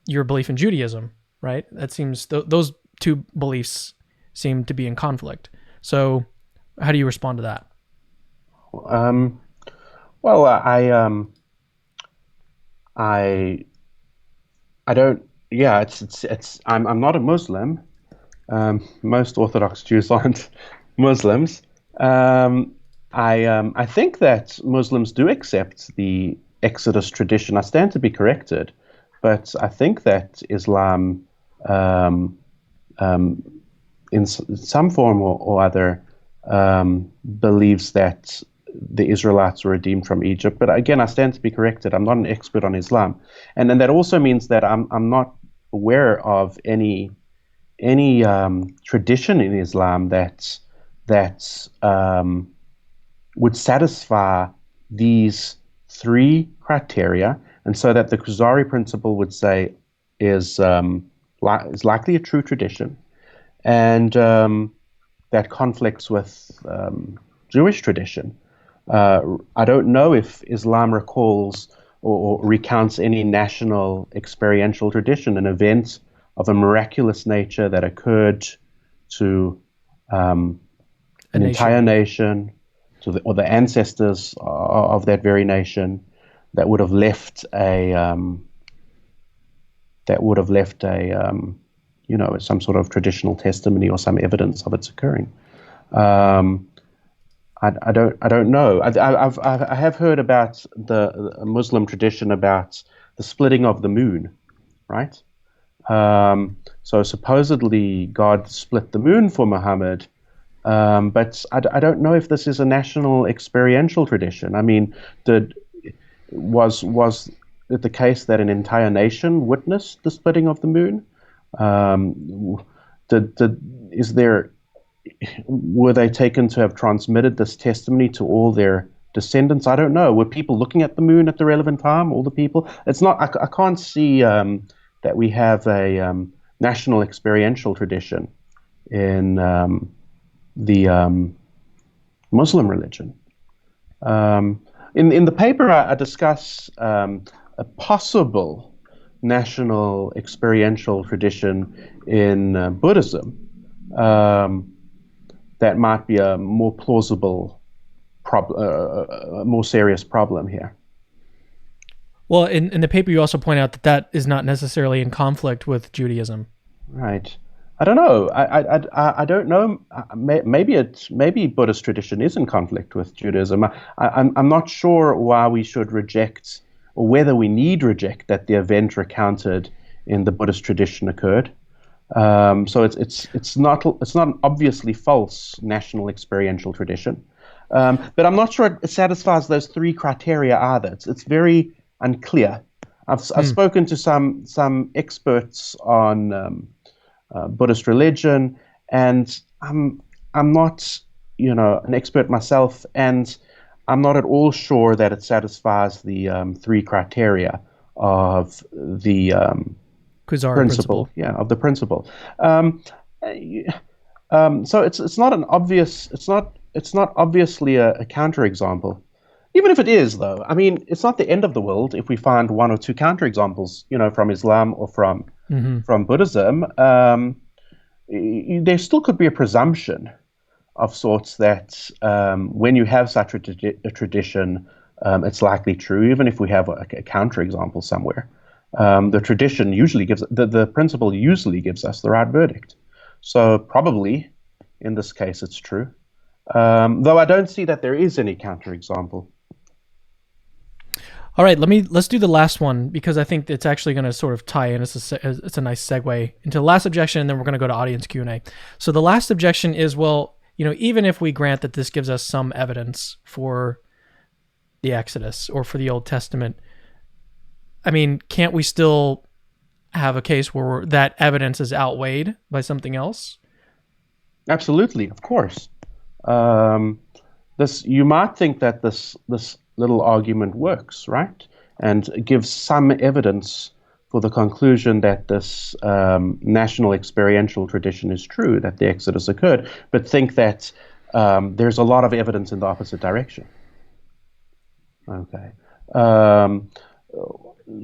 your belief in Judaism, right? That seems those 2 beliefs seem to be in conflict. So how do you respond to that? Well, I don't. Yeah, I'm not a Muslim. Most Orthodox Jews aren't Muslims. I think that Muslims do accept the Exodus tradition. I stand to be corrected, but I think that Islam, in some form or other, believes that the Israelites were redeemed from Egypt. But again, I stand to be corrected. I'm not an expert on Islam, and then that also means that I'm not aware of any tradition in Islam that would satisfy these 3 criteria, and so that the Kuzari principle would say is likely a true tradition, and that conflicts with Jewish tradition. I don't know if Islam recalls or recounts any national experiential tradition, an event of a miraculous nature that occurred to an entire nation, or the ancestors of that very nation, that would have left some sort of traditional testimony or some evidence of its occurring. I don't know. I have heard about the Muslim tradition about the splitting of the moon, right? So supposedly God split the moon for Muhammad, but I don't know if this is a national experiential tradition. I mean, was it the case that an entire nation witnessed the splitting of the moon? Were they taken to have transmitted this testimony to all their descendants? I don't know. Were people looking at the moon at the relevant time? All the people? It's not. I can't see that we have a national experiential tradition in the Muslim religion. In the paper, I discuss a possible national experiential tradition in Buddhism. That might be a more plausible, a more serious problem here. Well, in the paper, you also point out that is not necessarily in conflict with Judaism. Right. I don't know. I don't know. Maybe Buddhist tradition is in conflict with Judaism. I'm not sure why we should reject, or whether we need reject, that the event recounted in the Buddhist tradition occurred. So it's not an obviously false national experiential tradition, but I'm not sure it satisfies those 3 criteria either. It's very unclear. I've spoken to some experts on Buddhist religion, and I'm not an expert myself, and I'm not at all sure that it satisfies the 3 criteria of the Kuzari principle. Yeah, of the principle. So it's not an obvious it's not obviously a counterexample. Even if it is, though, I mean, it's not the end of the world if we find one or two counterexamples, from Islam or from Buddhism. There still could be a presumption of sorts that when you have such a tradition, it's likely true, even if we have a counterexample somewhere. The tradition usually gives the principle usually gives us the right verdict. So probably, in this case, it's true. Though I don't see that there is any counterexample. All right, let's do the last one because I think it's actually going to sort of tie in. It's a nice segue into the last objection, and then we're going to go to audience Q&A. So the last objection is, well, even if we grant that this gives us some evidence for the Exodus or for the Old Testament, I mean, can't we still have a case where that evidence is outweighed by something else? Absolutely, of course. You might think that this little argument works, right? And gives some evidence for the conclusion that this national experiential tradition is true, that the Exodus occurred, but think that there's a lot of evidence in the opposite direction. Okay.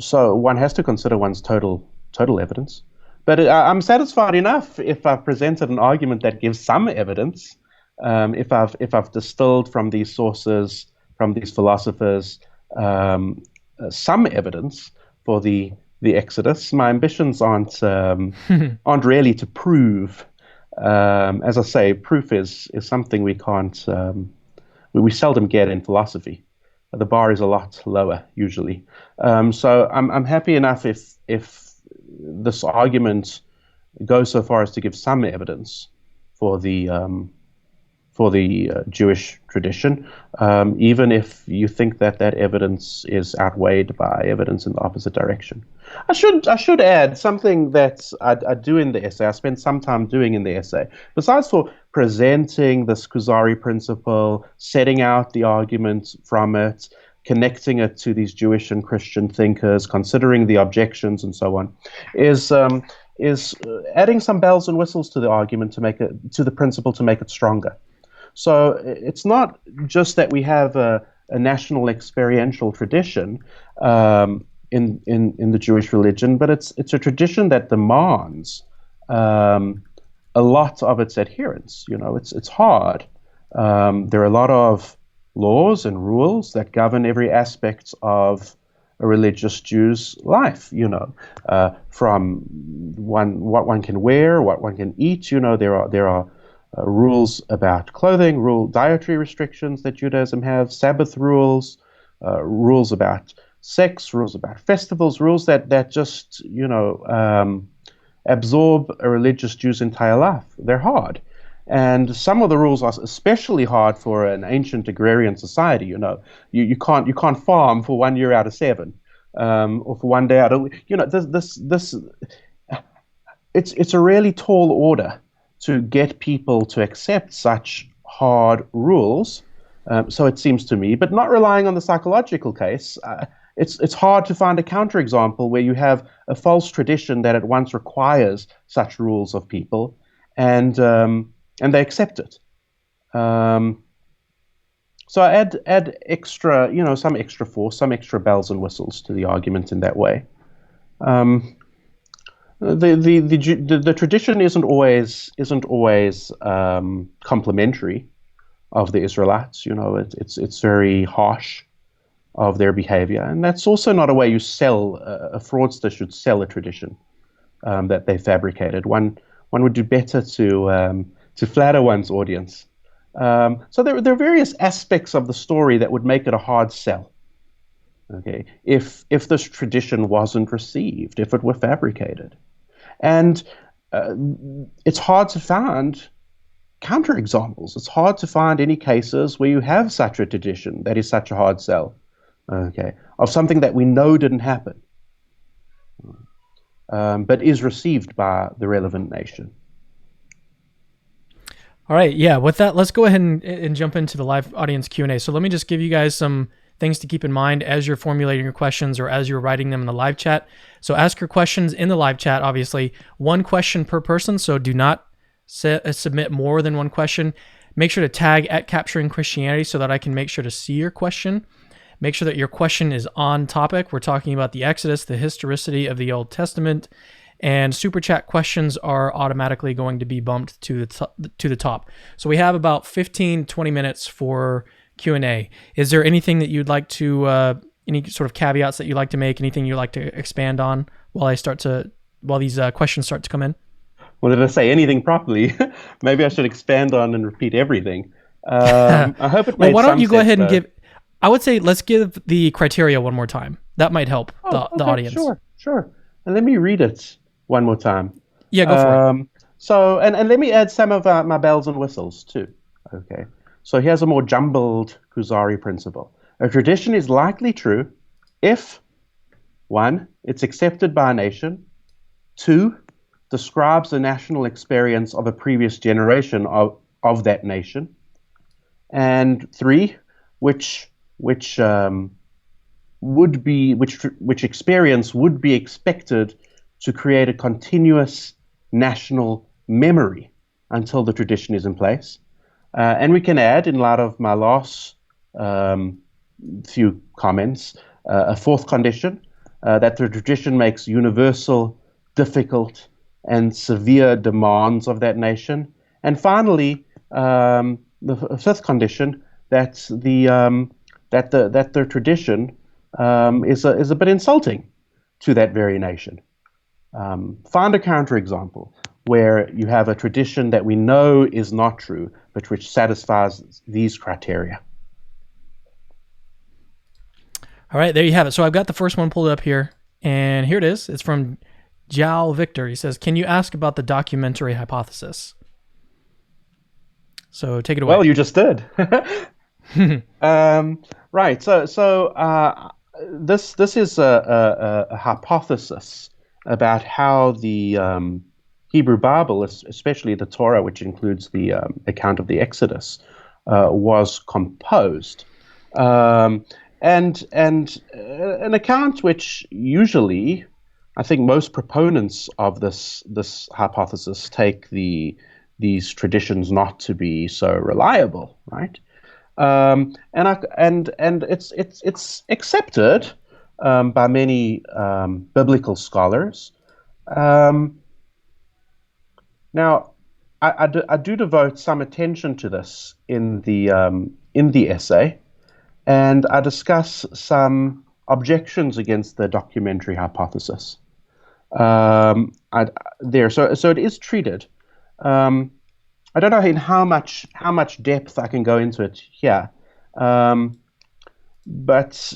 So one has to consider one's total evidence. But I'm satisfied enough if I've presented an argument that gives some evidence, if I've distilled from these sources, from these philosophers, some evidence for the Exodus. My ambitions aren't really to prove. As I say, proof is something we can't we seldom get in philosophy. The bar is a lot lower usually. So I'm happy enough if this argument goes so far as to give some evidence for the Jewish tradition, even if you think that evidence is outweighed by evidence in the opposite direction. I should add something that I do in the essay. I spent some time doing in the essay. Besides for presenting this Kuzari principle, setting out the argument from it, connecting it to these Jewish and Christian thinkers, considering the objections and so on, is adding some bells and whistles to the argument to the principle to make it stronger. So it's not just that we have a national experiential tradition in the Jewish religion, but it's a tradition that demands a lot of its adherence. It's hard. There are a lot of laws and rules that govern every aspect of a religious Jew's life. From what one can wear, what one can eat. There are rules about clothing, dietary restrictions that Judaism have, Sabbath rules, rules about sex, rules about festivals, rules that just absorb a religious Jew's entire life. They're hard, and some of the rules are especially hard for an ancient agrarian society. You can't farm for 1 year out of 7, or for 1 day out of it's a really tall order to get people to accept such hard rules, so it seems to me, but not relying on the psychological case. It's hard to find a counterexample where you have a false tradition that at once requires such rules of people, and they accept it. So I add extra, some extra force, some extra bells and whistles to the argument in that way. The tradition isn't always complimentary of the Israelites. It's very harsh of their behavior, and that's also not a way you sell. A fraudster should sell a tradition that they fabricated. One would do better to flatter one's audience. So there are various aspects of the story that would make it a hard sell. Okay, if this tradition wasn't received, if it were fabricated. And it's hard to find counterexamples. It's hard to find any cases where you have such a tradition that is such a hard sell, okay, of something that we know didn't happen, but is received by the relevant nation. All right, yeah, with that, let's go ahead and jump into the live audience Q&A. So let me just give you guys some things to keep in mind as you're formulating your questions or as you're writing them in the live chat. So ask your questions in the live chat, obviously. 1 question per person, so do not submit more than one question, make sure to tag at Capturing Christianity so that I can make sure to see your question. Make sure that your question is on topic. We're talking about the Exodus, the historicity of the Old Testament, and super chat questions are automatically going to be bumped to the top. So we have about 15-20 minutes for Q&A. Is there anything that you'd like to any sort of caveats that you'd like to make, anything you'd like to expand on while these questions start to come in? Well, did I say anything properly? Maybe I should expand on and repeat everything. I hope it made Well, why don't you go sense, ahead and though. I would say let's give the criteria one more time. That might help the audience. Sure. And let me read it one more time. Yeah, go for it. So, and let me add some of my bells and whistles too. Okay. So here's a more jumbled Kuzari principle. A tradition is likely true if, 1, it's accepted by a nation, 2, describes the national experience of a previous generation of that nation, and 3, which experience would be expected to create a continuous national memory until the tradition is in place. And we can add, in light of my last few comments, a fourth condition, that the tradition makes universal, difficult, and severe demands of that nation. And finally, the fifth condition, that the tradition is a bit insulting to that very nation. Find a counterexample where you have a tradition that we know is not true, but which satisfies these criteria. All right, there you have it. So I've got the first one pulled up here, and here it is. It's from Jal Victor. He says, can you ask about the documentary hypothesis? So take it away. Well, you just did. Right. So this is a hypothesis about how the Hebrew Bible, especially the Torah, which includes the account of the Exodus, was composed. And an account which usually, I think most proponents of this hypothesis take these traditions not to be so reliable, right? And it's accepted by many biblical scholars. Now, I do devote some attention to this in the essay, and I discuss some objections against the documentary hypothesis. So it is treated. I don't know in how much depth I can go into it here, but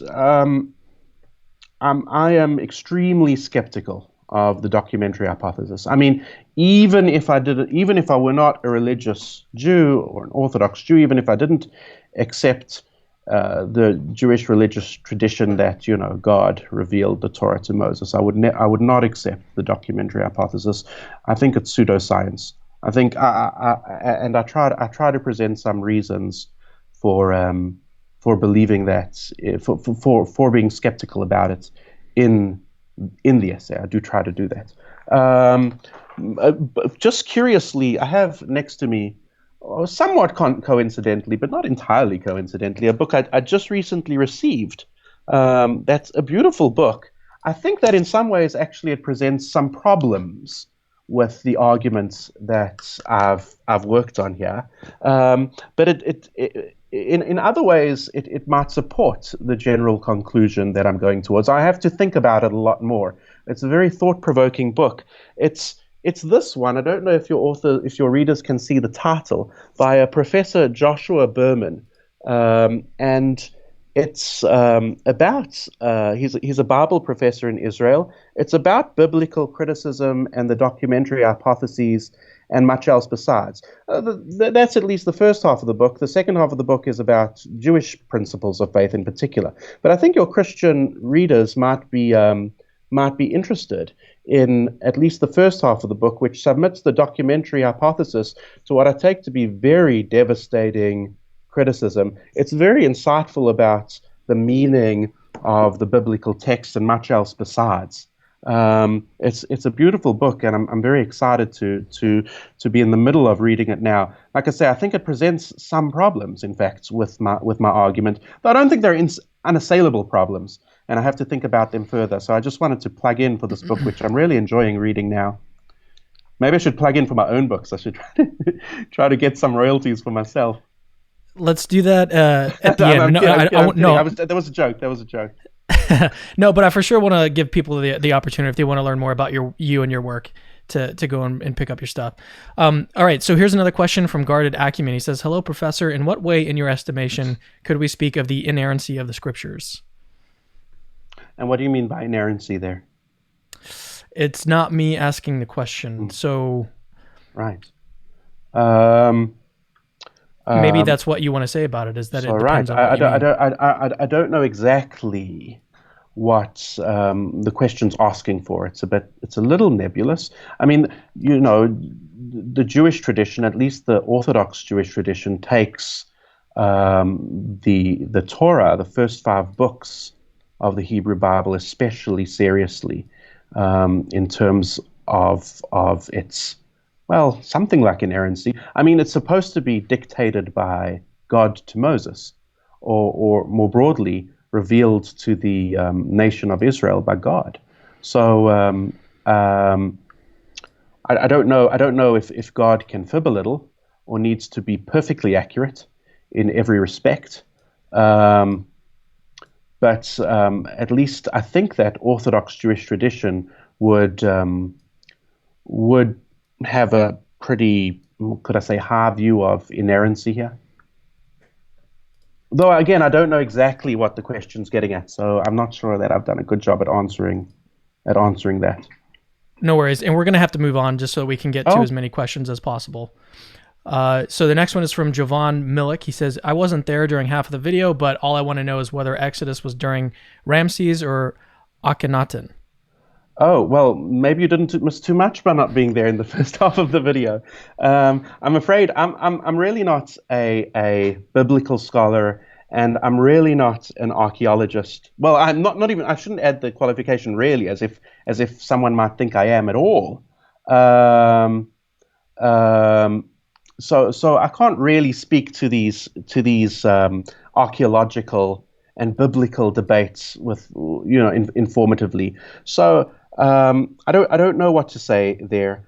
I am extremely skeptical of the documentary hypothesis. I mean, even if I were not a religious Jew or an Orthodox Jew, even if I didn't accept the Jewish religious tradition that God revealed the Torah to Moses, I would not accept the documentary hypothesis. I think it's pseudoscience. I think I try to present some reasons for believing that, for being skeptical about it in the essay. I do try to do that. Just curiously, I have next to me, somewhat coincidentally, but not entirely coincidentally, a book I just recently received. That's a beautiful book. I think that in some ways, actually, it presents some problems with the arguments that I've worked on here, but in other ways it might support the general conclusion that I'm going towards. I have to think about it a lot more. It's a very thought-provoking book. It's this one. I don't know if your readers can see the title, by a Professor Joshua Berman, and it's about he's a Bible professor in Israel. It's about biblical criticism and the documentary hypotheses and much else besides. That's at least the first half of the book. The second half of the book is about Jewish principles of faith in particular. But I think your Christian readers might be interested in at least the first half of the book, which submits the documentary hypothesis to what I take to be very devastating criticism. It's very insightful about the meaning of the biblical text and much else besides. It's a beautiful book, and I'm very excited to be in the middle of reading it now. Like I say, I think it presents some problems, in fact, with my argument, but I don't think they're unassailable problems, and I have to think about them further. So I just wanted to plug in for this book, which I'm really enjoying reading now. Maybe I should plug in for my own books. I should try to get some royalties for myself. Let's do that at the end. I'm No, kidding, I'm no, kidding. That was a joke. That was a joke. no, but I for sure want to give people the opportunity if they want to learn more about you and your work to go and pick up your stuff. All right, so here's another question from Guarded Acumen. He says, "Hello, Professor. In what way, in your estimation, could we speak of the inerrancy of the scriptures?" And what do you mean by inerrancy there? It's not me asking the question, so right. Maybe that's what you want to say about it. Is that it depends on what you mean. I don't know exactly what the question's asking for. It's a little nebulous. I mean, the Jewish tradition, at least the Orthodox Jewish tradition, takes the Torah, the first 5 books of the Hebrew Bible, especially seriously in terms of its, well, something like inerrancy. I mean, it's supposed to be dictated by God to Moses, or more broadly, revealed to the nation of Israel by God. So I don't know. I don't know if God can fib a little or needs to be perfectly accurate in every respect. But at least I think that Orthodox Jewish tradition would have a pretty, could I say, high view of inerrancy here. Though again, I don't know exactly what the question's getting at, so I'm not sure that I've done a good job at answering that. No worries, and we're gonna have to move on just so we can get to as many questions as possible. So the next one is from Jovan Milik. He says, "I wasn't there during half of the video, but all I want to know is whether Exodus was during Ramses or Akhenaten." Oh, well, maybe you didn't miss too much by not being there in the first half of the video. I'm afraid I'm really not a biblical scholar, and I'm really not an archaeologist. Well, I'm not even. I shouldn't add the qualification really, as if someone might think I am at all. So I can't really speak to these archaeological and biblical debates with informatively. So I don't know what to say there.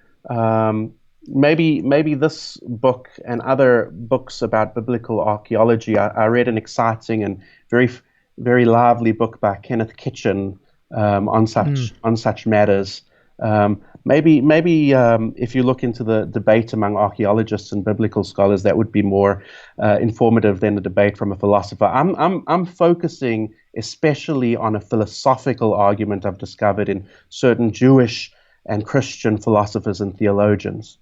Maybe this book and other books about biblical archaeology. I read an exciting and very lively book by Kenneth Kitchen on such matters. Maybe if you look into the debate among archaeologists and biblical scholars, that would be more informative than a debate from a philosopher. I'm focusing especially on a philosophical argument I've discovered in certain Jewish and Christian philosophers and theologians.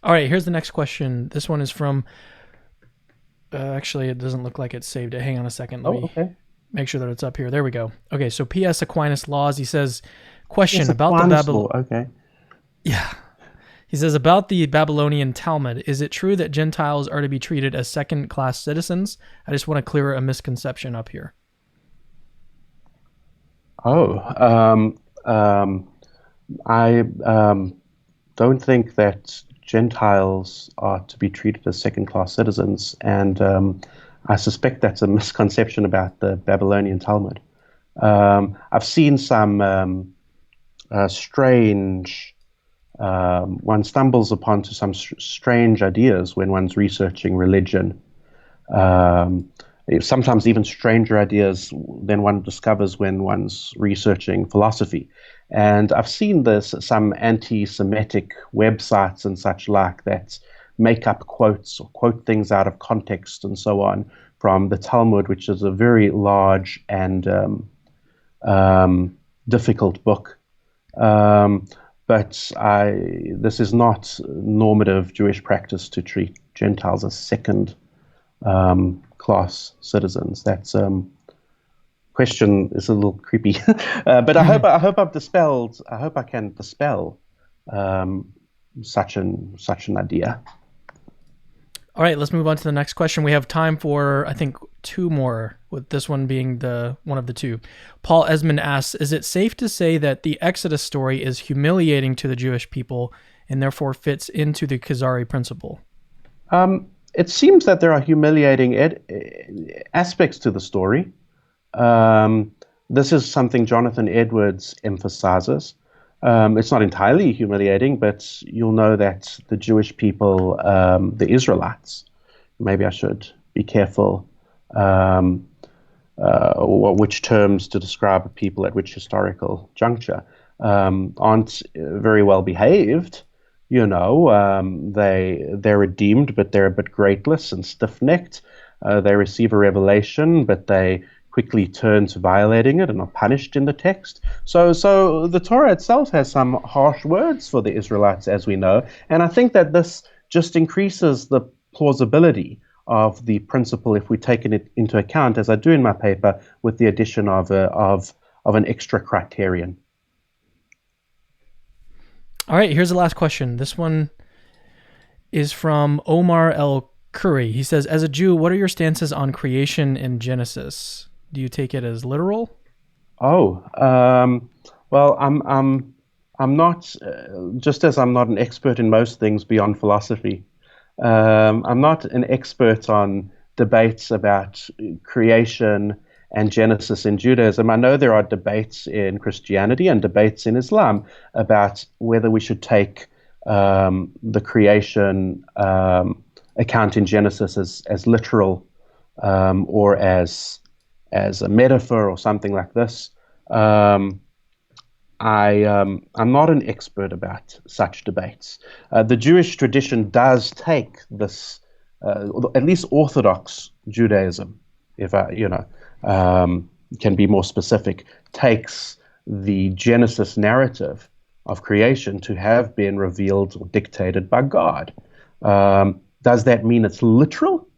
All right, here's the next question. This one is from. Actually, it doesn't look like it's saved. Hang on a second. Let me make sure that it's up here. There we go. Okay, so P.S. Aquinas Laws. He says, question about the Babylonian. Okay. Yeah. He says, about the Babylonian Talmud, is it true that Gentiles are to be treated as second-class citizens? I just want to clear a misconception up here. I don't think that Gentiles are to be treated as second-class citizens, and I suspect that's a misconception about the Babylonian Talmud. I've seen some strange. One stumbles upon to some strange ideas when one's researching religion. Sometimes even stranger ideas than one discovers when one's researching philosophy. And I've seen some anti-Semitic websites and such like that make up quotes or quote things out of context and so on from the Talmud, which is a very large and difficult book. But this is not normative Jewish practice to treat Gentiles as second class citizens. That's question is a little creepy, but I hope I've dispelled. I hope I can dispel such an idea. All right, let's move on to the next question. We have time for, I think, two more, with this one being the one of the two. Paul Esmond asks, is it safe to say that the Exodus story is humiliating to the Jewish people and therefore fits into the Kuzari principle? It seems that there are humiliating aspects to the story. This is something Jonathan Edwards emphasizes. It's not entirely humiliating, but you'll know that the Jewish people, the Israelites, maybe I should be careful which terms to describe a people at which historical juncture, aren't very well behaved. They're redeemed, but they're a bit graceless and stiff-necked. They receive a revelation, but they quickly turn to violating it and are punished in the text. So the Torah itself has some harsh words for the Israelites, as we know, and I think that this just increases the plausibility of the principle if we take it into account, as I do in my paper, with the addition of an extra criterion. All right, here's the last question. This one is from Omar El Khoury. He says, as a Jew, what are your stances on creation in Genesis? Do you take it as literal? Well, I'm not, just as I'm not an expert in most things beyond philosophy, I'm not an expert on debates about creation and Genesis in Judaism. I know there are debates in Christianity and debates in Islam about whether we should take the creation account in Genesis as literal or as a metaphor or something like this. I'm not an expert about such debates. The Jewish tradition does take this, at least Orthodox Judaism, if can be more specific, takes the Genesis narrative of creation to have been revealed or dictated by God. Does that mean it's literal?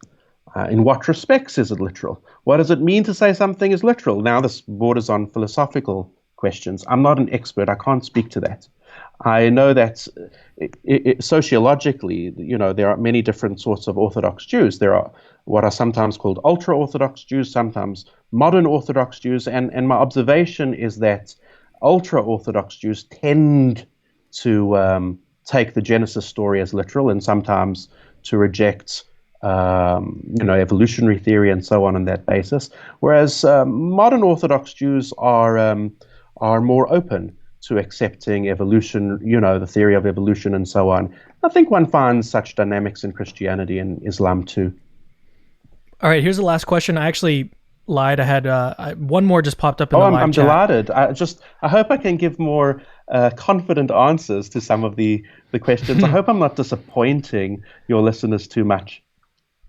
In what respects is it literal? What does it mean to say something is literal? Now this borders on philosophical questions. I'm not an expert. I can't speak to that. I know that sociologically, there are many different sorts of Orthodox Jews. There are what are sometimes called ultra-Orthodox Jews, sometimes modern Orthodox Jews, and my observation is that ultra-Orthodox Jews tend to take the Genesis story as literal and sometimes to reject evolutionary theory and so on that basis, whereas modern Orthodox Jews are more open to accepting evolution, the theory of evolution and so on. I think one finds such dynamics in Christianity and Islam too. All right, here's the last question. I actually lied. I had one more just popped up in the live I'm chat. delighted. I hope I can give more confident answers to some of the questions. I hope I'm not disappointing your listeners too much.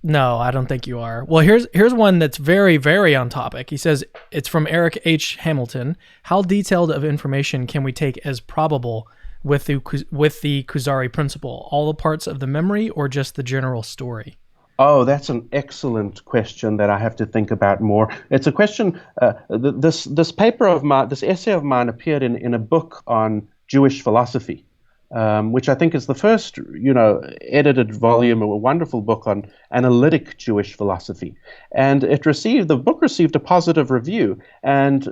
No, I don't think you are. Well, here's one that's very, very on topic. He says, it's from Eric H. Hamilton. How detailed of information can we take as probable with the Kuzari principle? All the parts of the memory or just the general story? Oh, that's an excellent question that I have to think about more. It's a question, this paper of mine, this essay of mine appeared in a book on Jewish philosophy. Which I think is the first, edited volume, a wonderful book on analytic Jewish philosophy. And the book received a positive review. And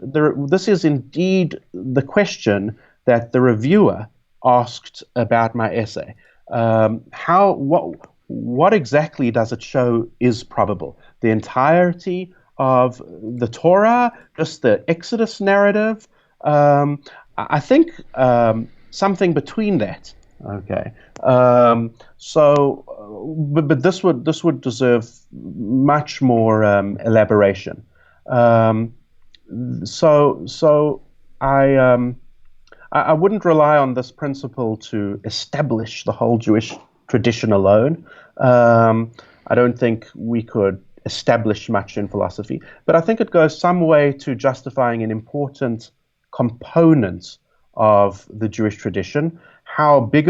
this is indeed the question that the reviewer asked about my essay. What exactly does it show is probable? The entirety of the Torah, just the Exodus narrative? I think something between that. Okay. But this would deserve much more elaboration. I wouldn't rely on this principle to establish the whole Jewish tradition alone. I don't think we could establish much in philosophy, but I think it goes some way to justifying an important component of the Jewish tradition. How big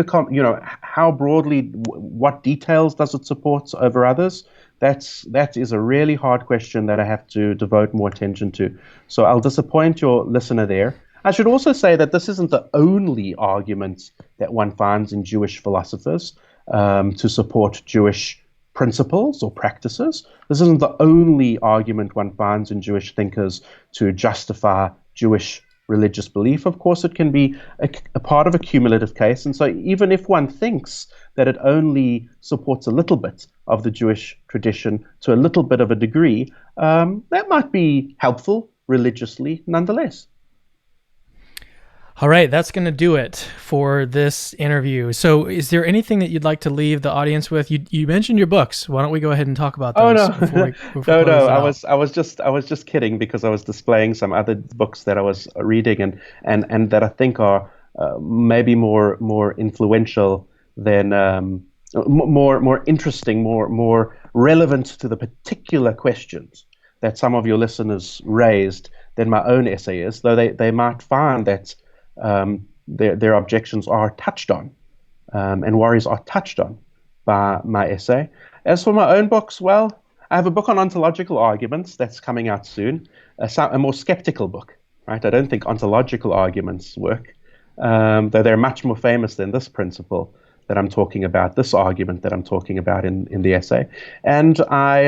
how broadly, what details does it support over others? That is a really hard question that I have to devote more attention to. So I'll disappoint your listener there. I should also say that this isn't the only argument that one finds in Jewish philosophers to support Jewish principles or practices. This isn't the only argument one finds in Jewish thinkers to justify Jewish religious belief. Of course, it can be a part of a cumulative case. And so even if one thinks that it only supports a little bit of the Jewish tradition to a little bit of a degree, that might be helpful religiously nonetheless. All right, that's going to do it for this interview. So is there anything that you'd like to leave the audience with? You mentioned your books. Why don't we go ahead and talk about those? Oh, no. Before No. I was just kidding, because I was displaying some other books that I was reading and that I think are maybe more influential than more interesting, more relevant to the particular questions that some of your listeners raised than my own essay is, though they might find that their objections are touched on, and worries are touched on by my essay. As for my own books, well, I have a book on ontological arguments that's coming out soon, a more skeptical book, right? I don't think ontological arguments work, though they're much more famous than this principle that I'm talking about, this argument that I'm talking about in the essay. And I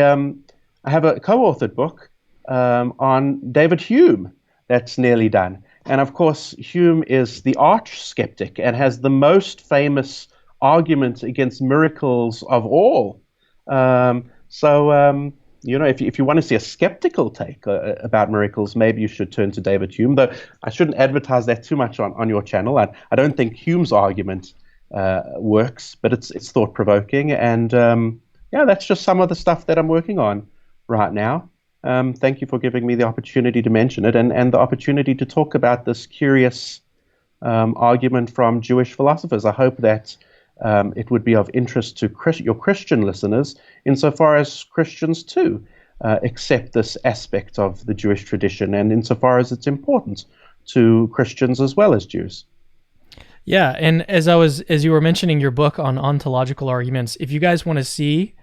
have a co-authored book on David Hume that's nearly done. And of course, Hume is the arch skeptic and has the most famous argument against miracles of all. If you want to see a skeptical take about miracles, maybe you should turn to David Hume. Though I shouldn't advertise that too much on your channel. I don't think Hume's argument works, but it's thought-provoking. And that's just some of the stuff that I'm working on right now. Thank you for giving me the opportunity to mention it and the opportunity to talk about this curious argument from Jewish philosophers. I hope that it would be of interest to your Christian listeners, insofar as Christians too accept this aspect of the Jewish tradition, and insofar as it's important to Christians as well as Jews. Yeah, and as you were mentioning your book on ontological arguments, if you guys want to see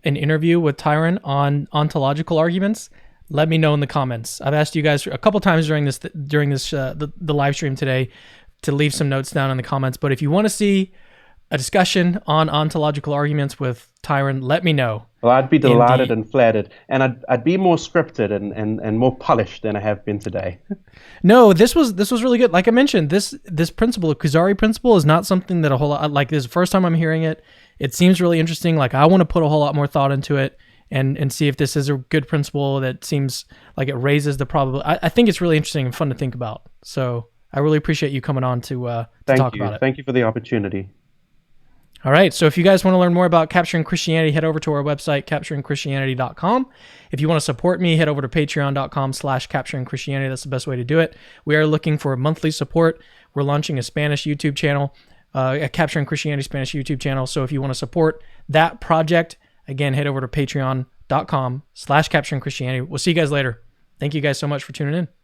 an interview with Tyron on ontological arguments, let me know in the comments. I've asked you guys a couple times during the live stream today to leave some notes down in the comments. But if you want to see a discussion on ontological arguments with Tyron, let me know. Well, I'd be delighted and flattered, and I'd be more scripted and more polished than I have been today. No, this was really good. Like I mentioned, this principle, the Kuzari principle, is not something that a whole lot, like this is the first time I'm hearing it. It seems really interesting. Like I want to put a whole lot more thought into it and see if this is a good principle that seems like it raises the probability. I think it's really interesting and fun to think about. So I really appreciate you coming on to talk about it. Thank you for the opportunity. All right, so if you guys want to learn more about Capturing Christianity, head over to our website, capturingchristianity.com. If you want to support me, head over to patreon.com/capturingchristianity. That's the best way to do it. We are looking for monthly support. We're launching a Spanish YouTube channel, a Capturing Christianity Spanish YouTube channel. So if you want to support that project, again, head over to patreon.com/capturingchristianity. We'll see you guys later. Thank you guys so much for tuning in.